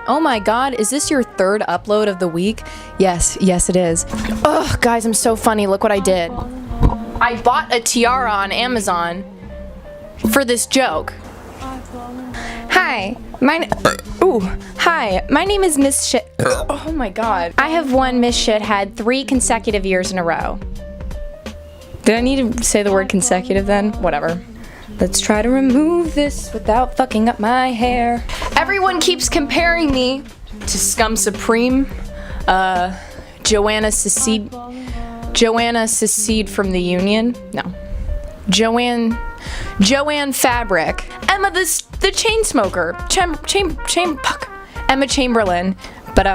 Oh my god, is this your third upload of the week? Yes, it is. Ugh, guys, I'm so funny. Look what I did. I bought a tiara on Amazon for this joke. Hi, my name is Miss Shit. Oh my god. I have won Miss Shithead 3 consecutive years in a row. Did I need to say the word consecutive then? Whatever. Let's try to remove this without fucking up my hair. Everyone keeps comparing me to Scum Supreme, Joanna Secede from the Union. No. Joanne Fabric. Emma the Chainsmoker. Emma Chamberlain. But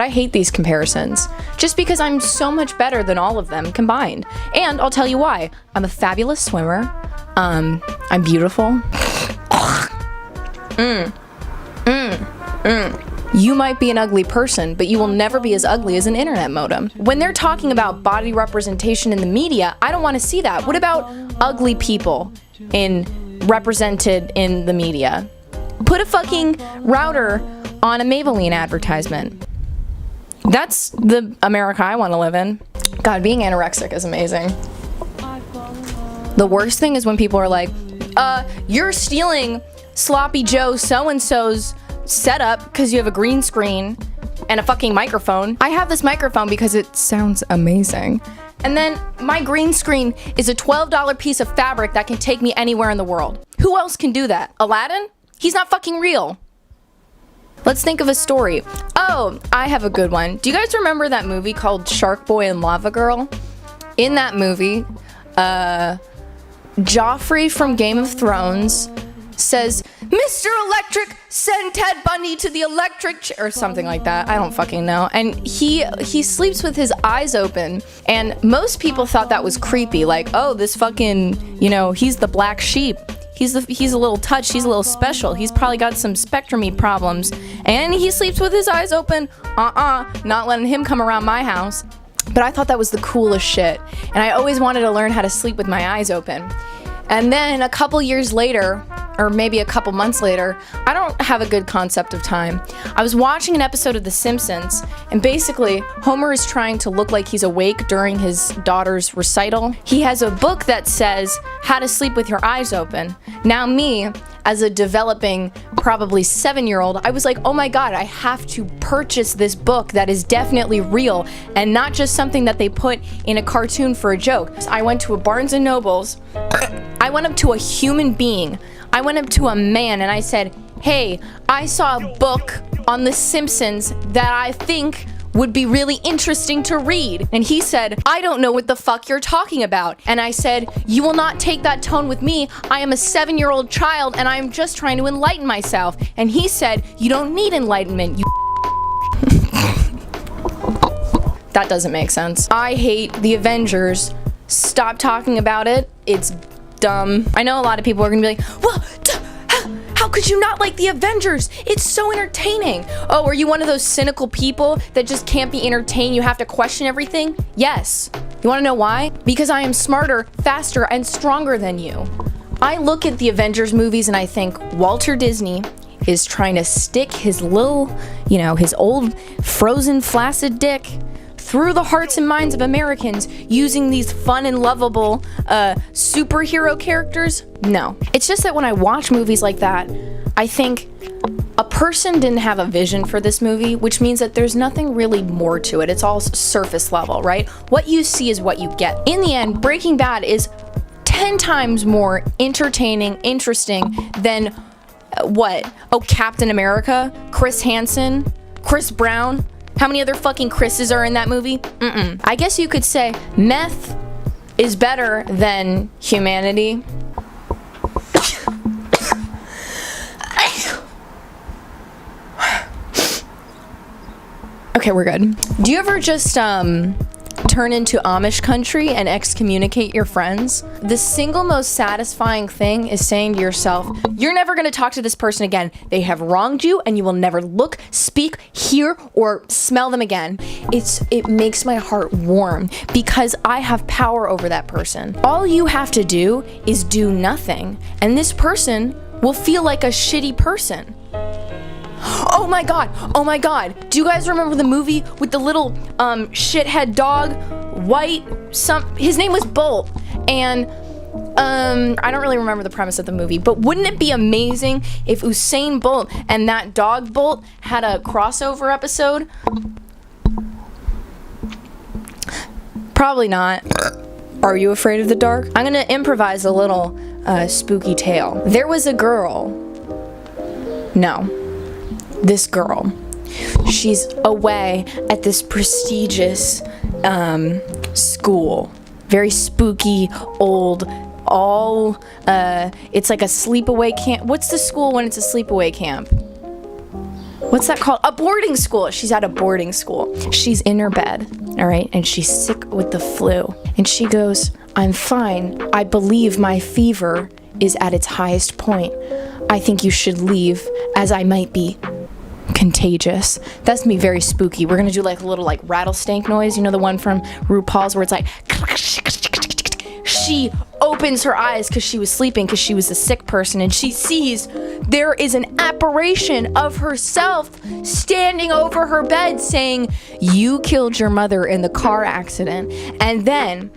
I hate these comparisons. Just because I'm so much better than all of them combined. And I'll tell you why. I'm a fabulous swimmer. I'm beautiful. You might be an ugly person, but you will never be as ugly as an internet modem. When they're talking about body representation in the media, I don't want to see that. What about ugly people represented in the media? Put a fucking router on a Maybelline advertisement. That's the America I want to live in. God, being anorexic is amazing. The worst thing is when people are like, you're stealing Sloppy Joe so-and-so's setup because you have a green screen and a fucking microphone. I have this microphone because it sounds amazing. And then my green screen is a $12 piece of fabric that can take me anywhere in the world. Who else can do that? Aladdin? He's not fucking real. Let's think of a story. Oh, I have a good one. Do you guys remember that movie called Shark Boy and Lava Girl? In that movie, Joffrey from Game of Thrones says, Mr. Electric, send Ted Bundy to the electric chair, or something like that. I don't fucking know. And he sleeps with his eyes open. And most people thought that was creepy. Like, oh, this fucking, he's the black sheep. He's a little touched. He's a little special. He's probably got some spectrumy problems. And he sleeps with his eyes open. Not letting him come around my house. But I thought that was the coolest shit. And I always wanted to learn how to sleep with my eyes open. And then a couple years later, or maybe a couple months later, I don't have a good concept of time. I was watching an episode of The Simpsons, and basically, Homer is trying to look like he's awake during his daughter's recital. He has a book that says, How to Sleep with Your Eyes Open. Now me, as a developing, probably 7-year-old, I was like, oh my god, I have to purchase this book that is definitely real, and not just something that they put in a cartoon for a joke. I went to a Barnes & Noble's, I went up to a human being, I went up to a man and I said, hey, I saw a book on The Simpsons that I think would be really interesting to read. And he said, I don't know what the fuck you're talking about. And I said, you will not take that tone with me. I am a 7-year-old child and I am just trying to enlighten myself. And he said, you don't need enlightenment, you That doesn't make sense. I hate the Avengers. Stop talking about it. It's dumb. I know a lot of people are gonna be like, well, how could you not like the Avengers? It's so entertaining. Oh, are you one of those cynical people that just can't be entertained? You have to question everything? Yes. You wanna know why? Because I am smarter, faster, and stronger than you. I look at the Avengers movies and I think Walter Disney is trying to stick his little, his old frozen flaccid dick through the hearts and minds of Americans using these fun and lovable superhero characters? No. It's just that when I watch movies like that, I think a person didn't have a vision for this movie, which means that there's nothing really more to it. It's all surface level, right? What you see is what you get. In the end, Breaking Bad is 10 times more entertaining, interesting than what? Oh, Captain America, Chris Hansen, Chris Brown. How many other fucking Chris's are in that movie? I guess you could say meth is better than humanity. Okay, we're good. Do you ever just turn turn into Amish country and excommunicate your friends, the single most satisfying thing is saying to yourself, you're never going to talk to this person again. They have wronged you and you will never look, speak, hear, or smell them again. It makes my heart warm because I have power over that person. All you have to do is do nothing, and this person will feel like a shitty person. Oh my god. Do you guys remember the movie with the little shithead dog? His name was Bolt. And I don't really remember the premise of the movie, but wouldn't it be amazing if Usain Bolt and that dog Bolt had a crossover episode? Probably not. Are you afraid of the dark? I'm gonna improvise a little spooky tale. There was a girl. No. This girl. She's away at this prestigious school. Very spooky, old, it's like a sleepaway camp. What's the school when it's a sleepaway camp? What's that called? A boarding school. She's at a boarding school. She's in her bed, all right, and she's sick with the flu. And she goes, I'm fine. I believe my fever is at its highest point. I think you should leave, as I might be contagious. That's gonna be very spooky. We're gonna do like a little like rattlesnake noise, you know, the one from RuPaul's where it's like, she opens her eyes because she was sleeping, because she was a sick person, and she sees there is an apparition of herself standing over her bed saying, you killed your mother in the car accident. And then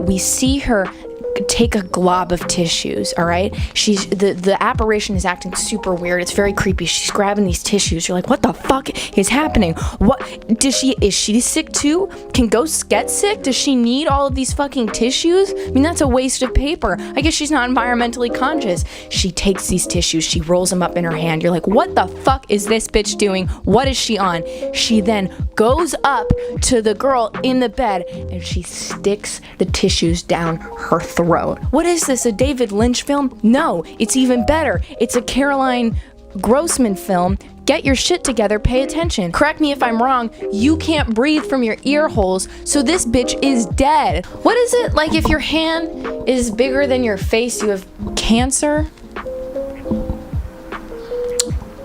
we see her take a glob of tissues, all right? The apparition is acting super weird. It's very creepy. She's grabbing these tissues. You're like, what the fuck is happening? Is she sick too? Can ghosts get sick? Does she need all of these fucking tissues? I mean, that's a waste of paper. I guess she's not environmentally conscious. She takes these tissues, she rolls them up in her hand. You're like, what the fuck is this bitch doing? What is she on? She then goes up to the girl in the bed and she sticks the tissues down her throat. What is this, a David Lynch film? No, it's even better. It's a Caroline Grossman film. Get your shit together, pay attention. Correct me if I'm wrong, you can't breathe from your ear holes, so this bitch is dead. What is it, like if your hand is bigger than your face, you have cancer?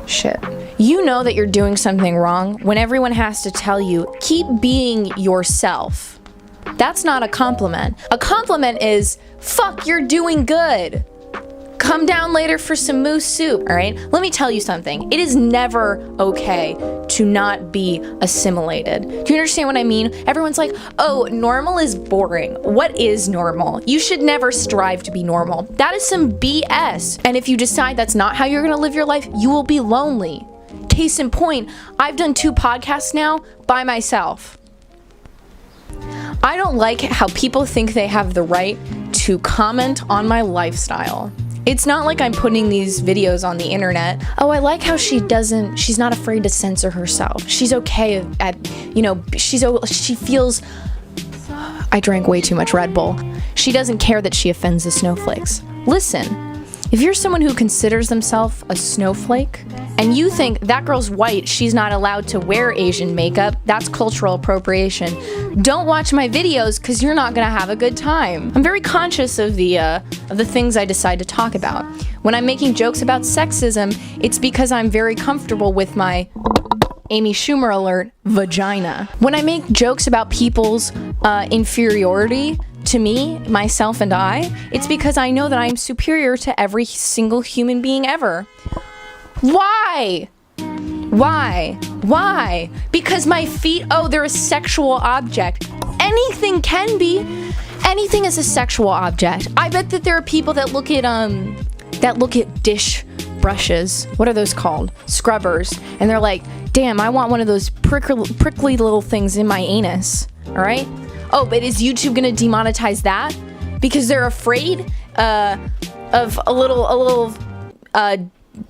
Shit. You know that you're doing something wrong when everyone has to tell you, keep being yourself. That's not a compliment. A compliment is, fuck, you're doing good. Come down later for some moose soup, all right? Let me tell you something. It is never okay to not be assimilated. Do you understand what I mean? Everyone's like, oh, normal is boring. What is normal? You should never strive to be normal. That is some BS. And if you decide that's not how you're gonna live your life, you will be lonely. Case in point, I've done 2 podcasts now by myself. I don't like how people think they have the right to comment on my lifestyle. It's not like I'm putting these videos on the internet. Oh, I like how she's not afraid to censor herself. She's okay she feels, I drank way too much Red Bull. She doesn't care that she offends the snowflakes. Listen, if you're someone who considers themselves a snowflake, and you think that girl's white, she's not allowed to wear Asian makeup, that's cultural appropriation, don't watch my videos because you're not gonna have a good time. I'm very conscious of the things I decide to talk about. When I'm making jokes about sexism, it's because I'm very comfortable with my Amy Schumer alert vagina. When I make jokes about people's inferiority to me, myself, and I, it's because I know that I am superior to every single human being ever. Why? Why? Because my feet, they're a sexual object. Anything can be. Anything is a sexual object. I bet that there are people that look at dish brushes. What are those called? Scrubbers. And they're like, damn, I want one of those prickly little things in my anus. All right? Oh, but is YouTube gonna demonetize that? Because they're afraid of a little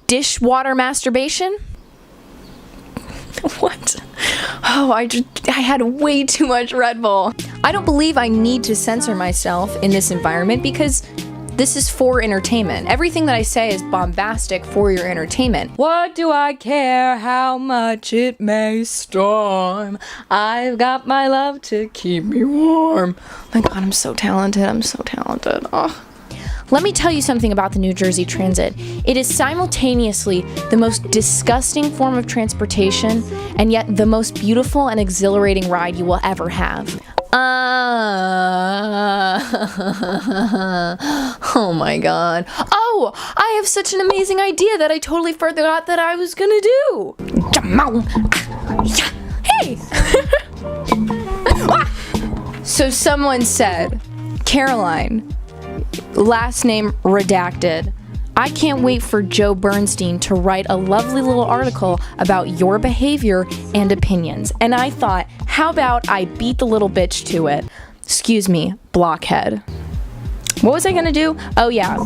dishwater masturbation? What? Oh, I had way too much Red Bull. I don't believe I need to censor myself in this environment because This is for entertainment. Everything that I say is bombastic for your entertainment. What do I care how much it may storm? I've got my love to keep me warm. My God, I'm so talented. I'm so talented. Oh. Let me tell you something about the New Jersey Transit. It is simultaneously the most disgusting form of transportation and yet the most beautiful and exhilarating ride you will ever have. Oh my God. Oh, I have such an amazing idea that I totally forgot that I was gonna do. Hey! So someone said, Caroline, last name redacted, I can't wait for Joe Bernstein to write a lovely little article about your behavior and opinions. And I thought, how about I beat the little bitch to it? Excuse me, blockhead. What was I gonna do? Oh yeah.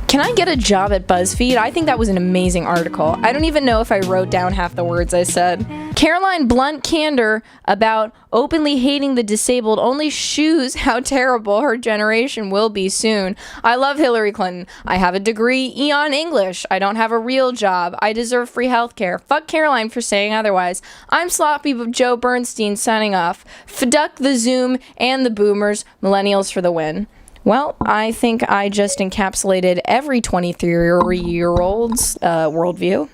Can I get a job at Buzzfeed? I think that was an amazing article. I don't even know if I wrote down half the words I said. Caroline blunt candor about openly hating the disabled only shews how terrible her generation will be soon. I love Hillary Clinton. I have a degree Eon English. I don't have a real job. I deserve free healthcare. Fuck Caroline for saying otherwise. I'm Sloppy Joe Bernstein signing off. Fuck the Zoom and the boomers. Millennials for the win. Well, I think I just encapsulated every 23-year-old's worldview.